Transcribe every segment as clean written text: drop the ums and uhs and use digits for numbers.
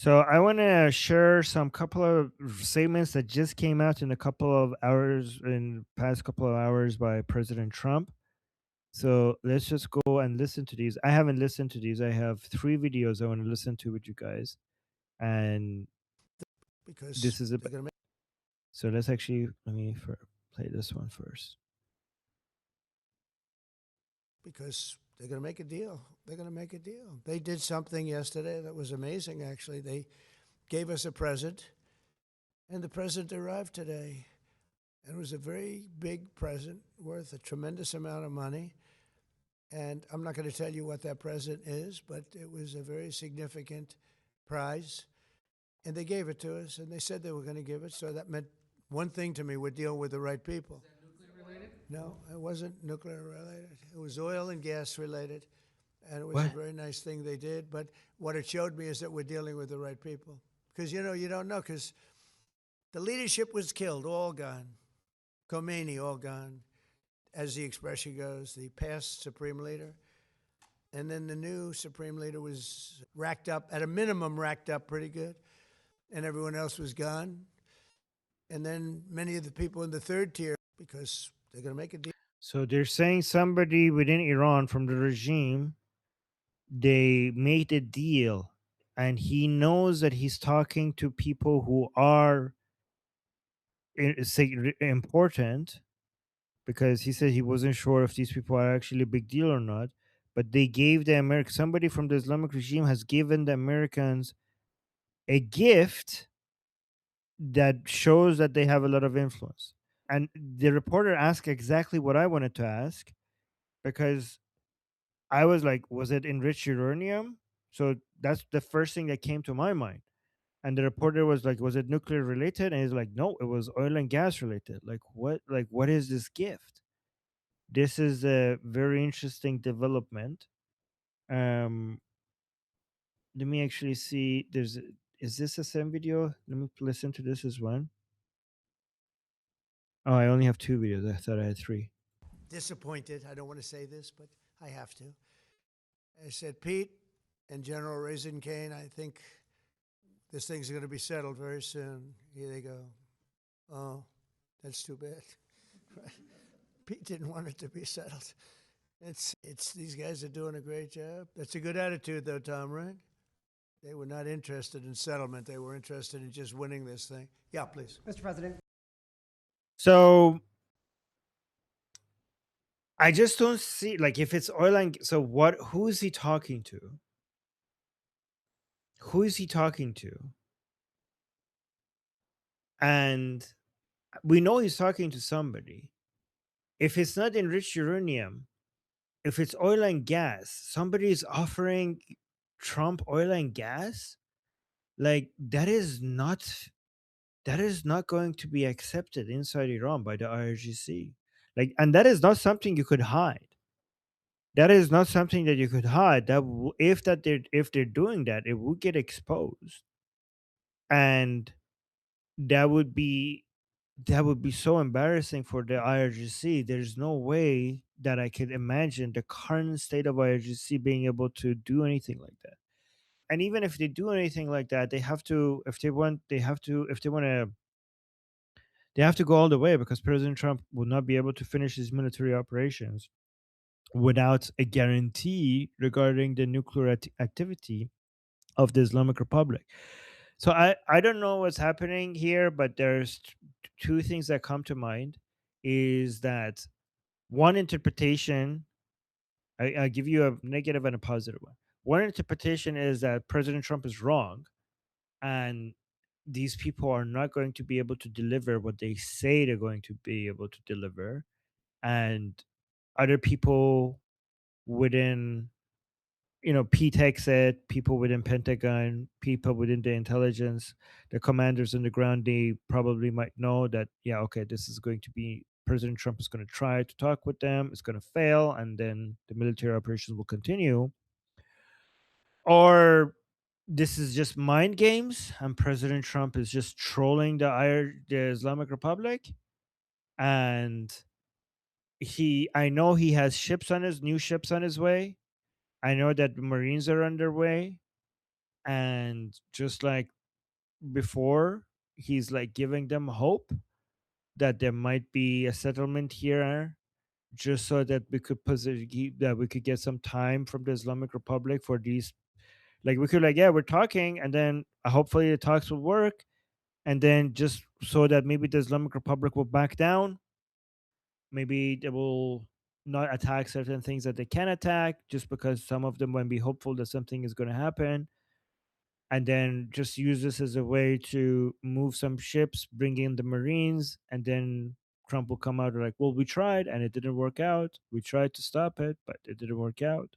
So I want to share some couple of statements that just came out in a couple of hours, in past couple of hours, by President Trump. So let's just go and listen to these. I haven't listened to these. I have three videos I want to listen to with you guys, and because this is they're about. going to So let's actually let me play this one first. make a deal. They're going to make a deal. They did something yesterday that was amazing. Actually, they gave us a present, and the present arrived today. And it was a very big present worth a tremendous amount of money. And I'm not going to tell you what that present is, but it was a very significant prize. And they gave it to us, and they said they were going to give it. So that meant one thing to me: we're dealing with the right people. No, it wasn't nuclear related. It was oil and gas related, and it was a What? very nice thing they did. But what it showed me is that we're dealing with the right people. Because, you don't know, because the leadership was killed, all gone. Khomeini, all gone, as the expression goes, the past supreme leader. And then the new supreme leader was racked up, at a minimum, racked up pretty good, and everyone else was gone. And then many of the people in the third tier, because they're going to make a deal. So they're saying somebody within Iran from the regime, they made a deal, and he knows that he's talking to people who are important, because he said he wasn't sure if these people are actually a big deal or not. But they gave the American, somebody from the Islamic regime has given the Americans a gift that shows that they have a lot of influence. And the reporter asked exactly what I wanted to ask, because I was like, was it enriched uranium? So that's the first thing that came to my mind. And the reporter was like, was it nuclear related? And he's like, no, it was oil and gas related. Like what is this gift? This is a very interesting development. Um, let me actually see. Is this the same video? Let me listen to this as one. Oh, I only have two videos. I thought I had three. Disappointed. I don't want to say this, but I have to. I said, Pete and General Raisin Kane, I think this thing's going to be settled very soon. Here they go. Oh, that's too bad. Pete didn't want it to be settled. It's these guys are doing a great job. That's a good attitude, though, Tom. Right? They were not interested in settlement. They were interested in just winning this thing. Yeah, please. Mr. President. So I just don't see, like, if it's oil and so what? Who is he talking to? Who is he talking to? And we know he's talking to somebody. If it's not enriched uranium, if it's oil and gas, somebody is offering Trump oil and gas. Like, that is not going to be accepted inside Iran by the IRGC. Like, and that is not something you could hide. That is not something that you could hide. If they're doing that, it would get exposed, and that would be that would be so embarrassing for the IRGC. There's no way that I could imagine the current state of IRGC being able to do anything like that. And even if they do anything like that, they have to, if they want, they have to go all the way, because President Trump will not be able to finish his military operations without a guarantee regarding the nuclear activity of the Islamic Republic. So I don't know what's happening here, but there's two things that come to mind. Is that one interpretation? I give you a negative and a positive one. One interpretation is that President Trump is wrong, and these people are not going to be able to deliver what they say they're going to be able to deliver, and other people within, PTEC said, people within Pentagon, people within the intelligence, the commanders on the ground, they probably might know that, yeah, okay, this is going to be, President Trump is going to try to talk with them, it's going to fail, and then the military operations will continue. Or this is just mind games, and President Trump is just trolling the Islamic Republic, and I know he has new ships on his way. I know that the Marines are underway, And just like before, he's like giving them hope that there might be a settlement here, just so that we could that we could get some time from the Islamic Republic for these. Like we could, like, yeah, we're talking, and then hopefully the talks will work, and then just so that maybe the Islamic Republic will back down. Maybe they will not attack certain things that they can attack, just because some of them might be hopeful that something is going to happen, and then just use this as a way to move some ships, bring in the Marines, and then Trump will come out like, well, we tried and it didn't work out. We tried to stop it, but it didn't work out.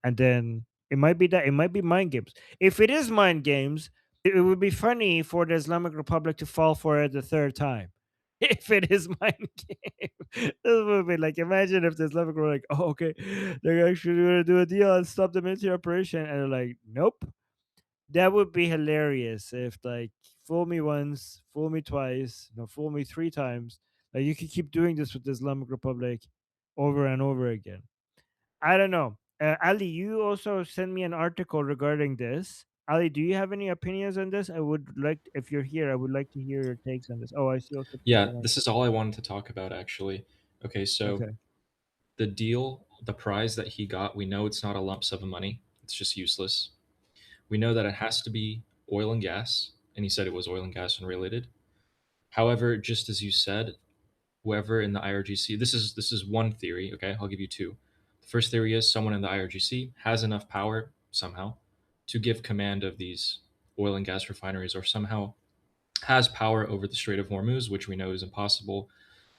And then it might be that, it might be mind games. If it is mind games, it would be funny for the Islamic Republic to fall for it the third time. If it is mind game, this would be like, imagine if the Islamic were like, oh, okay, they're actually going to do a deal and stop the military operation, and they're like, nope. That would be hilarious if, like, fool me once, fool me twice, no, fool me three times. Like, you could keep doing this with the Islamic Republic over and over again. I don't know. Ali, you also sent me an article regarding this. Ali, do you have any opinions on this? I would like, if you're here, I would like to hear your takes on this. Oh, I see also people Yeah, want this is all I wanted to talk about actually. Okay, to. so Okay. the deal, the prize that he got, we know it's not a lump sum of money. It's just useless. We know that it has to be oil and gas, and he said it was oil and gas unrelated. However, just as you said, whoever in the IRGC, this is one theory, okay? I'll give you two. The first theory is someone in the IRGC has enough power somehow to give command of these oil and gas refineries, or somehow has power over the Strait of Hormuz, which we know is impossible.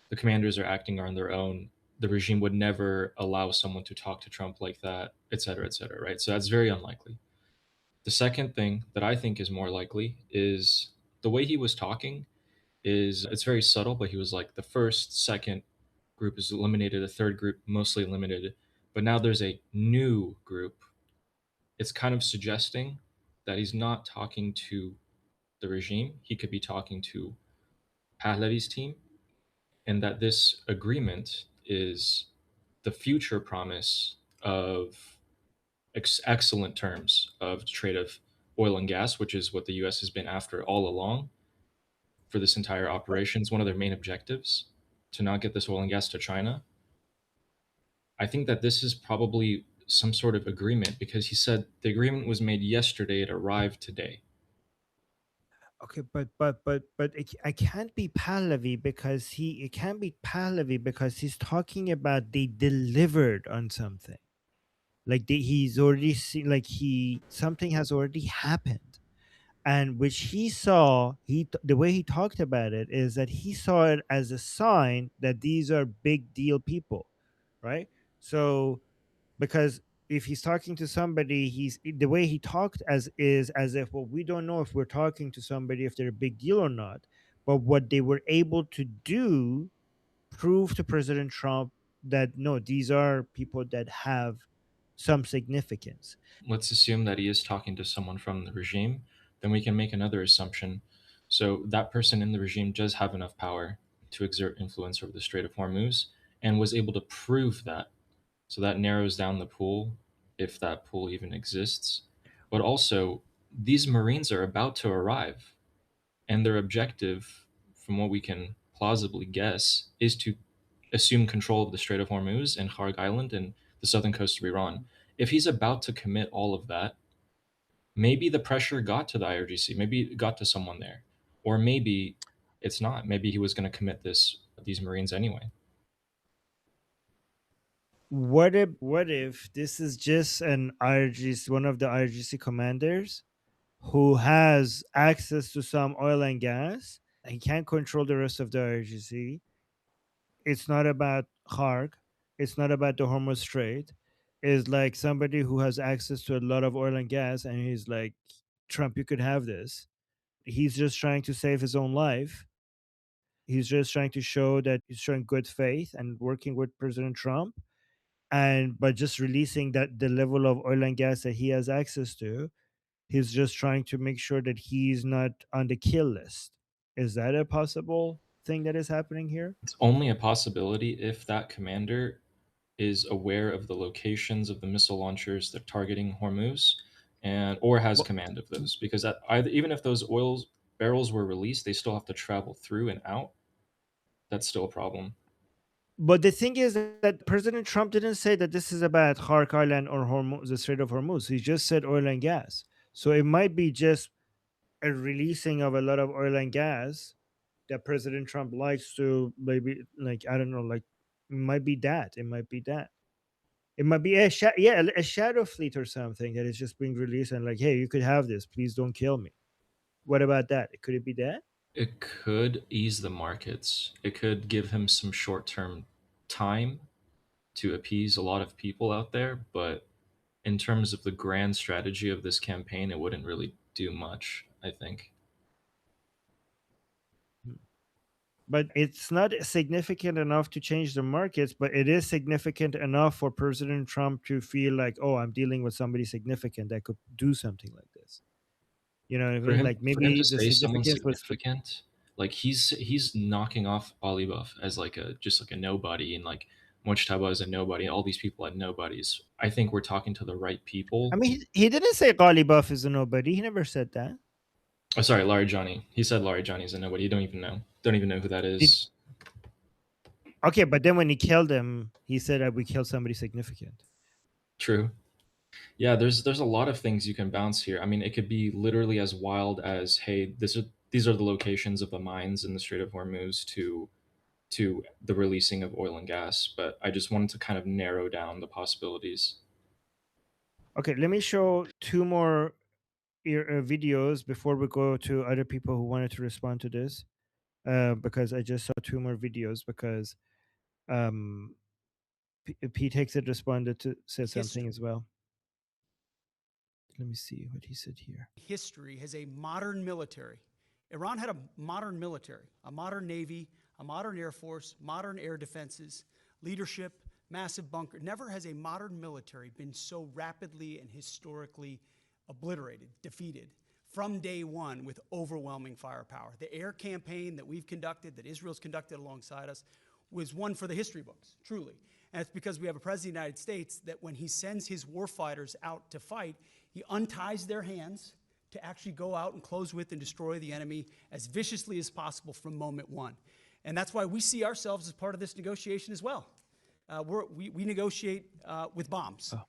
The commanders are acting on their own. The regime would never allow someone to talk to Trump like that, et cetera, right? So that's very unlikely. The second thing that I think is more likely is the way he was talking is it's very subtle, but he was like the first, second group is eliminated, the third group mostly eliminated, but now there's a new group. It's kind of suggesting that he's not talking to the regime. He could be talking to Pahlavi's team, and that this agreement is the future promise of excellent terms of trade of oil and gas, which is what the US has been after all along for this entire operation. It's one of their main objectives to not get this oil and gas to China. I think that this is probably some sort of agreement because he said the agreement was made yesterday, it arrived today. Okay, I can't be Pahlavi because it can't be Pahlavi because he's talking about they delivered on something. Like he's already seen, like he something has already happened, and which he saw. The way he talked about it is that he saw it as a sign that these are big deal people, right? So because if he's talking to somebody, he's the way he talked as is as if, well, we don't know if we're talking to somebody, if they're a big deal or not, but what they were able to do prove to President Trump that no, these are people that have some significance. Let's assume that he is talking to someone from the regime, then we can make another assumption. So that person in the regime does have enough power to exert influence over the Strait of Hormuz and was able to prove that. So that narrows down the pool, if that pool even exists. But also, these Marines are about to arrive, and their objective, from what we can plausibly guess, is to assume control of the Strait of Hormuz and Kharg Island and the southern coast of Iran. If he's about to commit all of that, maybe the pressure got to the IRGC, maybe it got to someone there, or maybe it's not. Maybe he was going to commit these Marines anyway. What if this is just an IRGC, one of the IRGC commanders who has access to some oil and gas? He can't control the rest of the IRGC. It's not about Kharg. It's not about the Hormuz Strait. It's like somebody who has access to a lot of oil and gas, and he's like, Trump, you could have this. He's just trying to save his own life. He's just trying to show that he's showing good faith and working with President Trump. And by just releasing that the level of oil and gas that he has access to, he's just trying to make sure that he's not on the kill list. Is that a possible thing that is happening here? It's only a possibility if that commander is aware of the locations of the missile launchers that are targeting Hormuz and or has But, command of those, because even if those oil barrels were released, they still have to travel through and out. That's still a problem. but the thing is that President Trump didn't say that this is about Khark Island or Hormuz, the Strait of Hormuz. He just said oil and gas. So it might be just a releasing of a lot of oil and gas that President Trump likes to, maybe, like, I don't know, like, it might be that. It might be that. It might be a shadow fleet or something that is just being released and like, hey, you could have this. Please don't kill me. What about that? Could it be that? It could ease the markets. It could give him some short-term time to appease a lot of people out there, but in terms of the grand strategy of this campaign, it wouldn't really do much, I think. But it's not significant enough to change the markets, but it is significant enough for President Trump to feel like, oh, I'm dealing with somebody significant that could do something like this. You know what I For mean? him Like, for him to maybe the say someone significance was significant, like he's knocking off Alibaba as like a just like a nobody, and like Mojtaba as a nobody, and all these people are nobodies. I think we're talking to the right I people. mean, he didn't say Ghalibaf is a nobody. He never said that. Oh, sorry, Larry Johnny. He said Larry Johnny's a nobody. You don't even know. Don't even know who that Did, is. okay, but then when he killed him, he said that we killed somebody significant. True. Yeah, there's a lot of things you can bounce here. I mean, it could be literally as wild as, hey, these are the locations of the mines in the Strait of Hormuz to the releasing of oil and gas. But I just wanted to kind of narrow down the possibilities. Okay, let me show two more videos before we go to other people who wanted to respond to this. Because I just saw two more videos because um, Pete Hicks had responded to said something as well. Let me see what he said here. History has a modern military. Iran had a modern military, a modern navy, a modern air force, modern air defenses, leadership, massive bunker. Never has a modern military been so rapidly and historically obliterated, defeated from day one with overwhelming firepower. The air campaign that we've conducted, that Israel's conducted alongside us, was one for the history books, truly. And it's because we have a president of the United States that when he sends his warfighters out to fight, he unties their hands to actually go out and close with and destroy the enemy as viciously as possible from moment one. And that's why we see ourselves as part of this negotiation as well. We negotiate with bombs. Oh.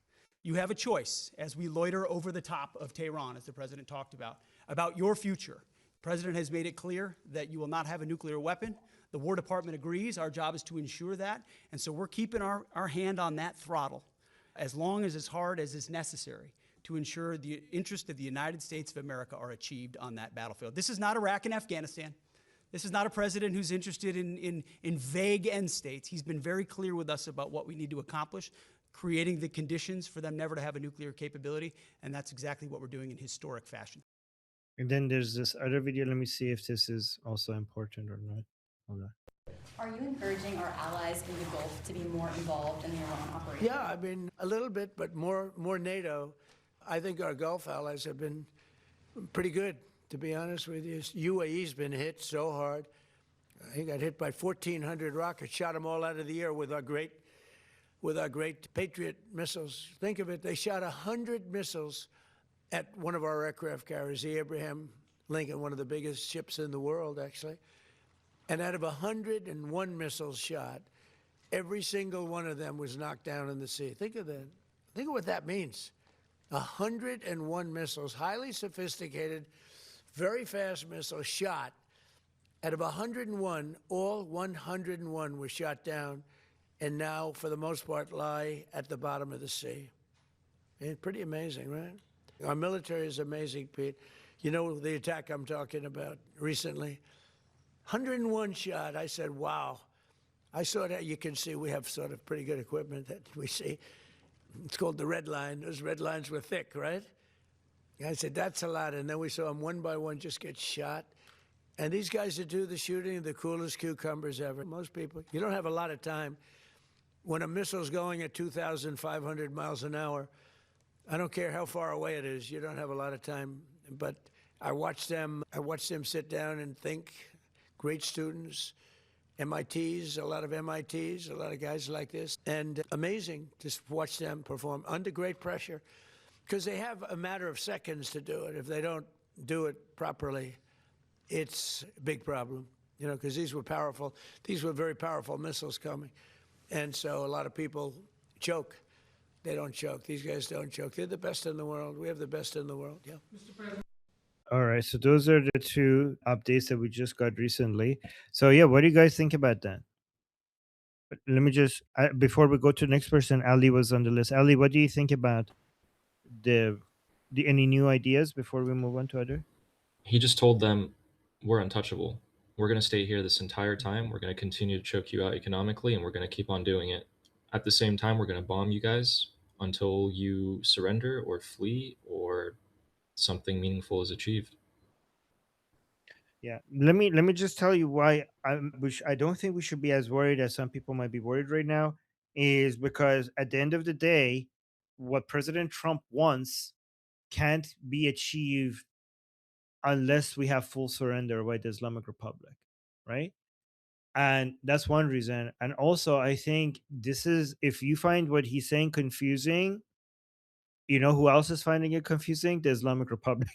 You have a choice as we loiter over the top of Tehran, as the president talked about your future. The president has made it clear that you will not have a nuclear weapon. The War Department agrees. Our job is to ensure that. And so we're keeping our hand on that throttle as long as hard as is necessary to ensure the interests of the United States of America are achieved on that battlefield. This is not Iraq and Afghanistan. This is not a president who's interested in vague end states. He's been very clear with us about what we need to accomplish, creating the conditions for them never to have a nuclear capability, and that's exactly what we're doing in historic fashion. And then there's this other video. Let me see if this is also important or not. Hold on. Are you encouraging our allies in the Gulf to be more involved in the Iran operation? Yeah, I mean, a little bit, but more NATO. I think our Gulf allies have been pretty good, to be honest with you. UAE's been hit so hard. He got hit by 1,400 rockets, shot them all out of the air with our great Patriot missiles. Think of it, they shot 100 missiles at one of our aircraft carriers, the Abraham Lincoln, one of the biggest ships in the world, actually. And out of 101 missiles shot, every single one of them was knocked down in the sea. Think of that. Think of what that means. 101 missiles, highly sophisticated, very fast missiles shot. Out of 101, all 101 were shot down, and now, for the most part, lie at the bottom of the sea. It's pretty amazing, right? Our military is amazing, Pete. You know the attack I'm talking about recently? 101 shot. I said, wow. I saw that. You can see we have sort of pretty good equipment that we see. It's called the red line. Those red lines were thick, right? I said, that's a lot. And then we saw them one by one just get shot. And these guys that do the shooting are the coolest cucumbers ever. Most people, you don't have a lot of time. When a missile's going at 2,500 miles an hour, I don't care how far away it is, you don't have a lot of time. But I watched them sit down and think. Great students, MITs, a lot of guys like this. And amazing to watch them perform under great pressure. because they have a matter of seconds to do it. If they don't do it properly, it's a big problem, you know, because these were very powerful missiles coming. And so a lot of people choke. They don't choke. These guys don't choke. They're the best in the world. We have the best in the world, yeah. All right, so those are the two updates that we just got recently. So yeah, what do you guys think about that? But let me just before we go to the next person, Ali was on the list. Ali, what do you think about the any new ideas before we move on to other? He just told them, we're untouchable. We're going to stay here this entire time. We're going to continue to choke you out economically, and we're going to keep on doing it. At the same time, we're going to bomb you guys until you surrender or flee or something meaningful is achieved. Yeah, let me just tell you why I don't think we should be as worried as some people might be worried right now, is because at the end of the day, what President Trump wants can't be achieved unless we have full surrender by the Islamic Republic, right? And that's one reason. And also, I think this is, if you find what he's saying confusing, you know who else is finding it confusing? The Islamic Republic.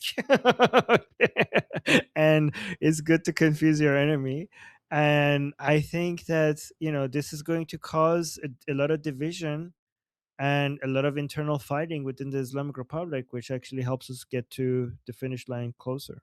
And it's good to confuse your enemy. And I think that, you know, this is going to cause a lot of division and a lot of internal fighting within the Islamic Republic, which actually helps us get to the finish line closer.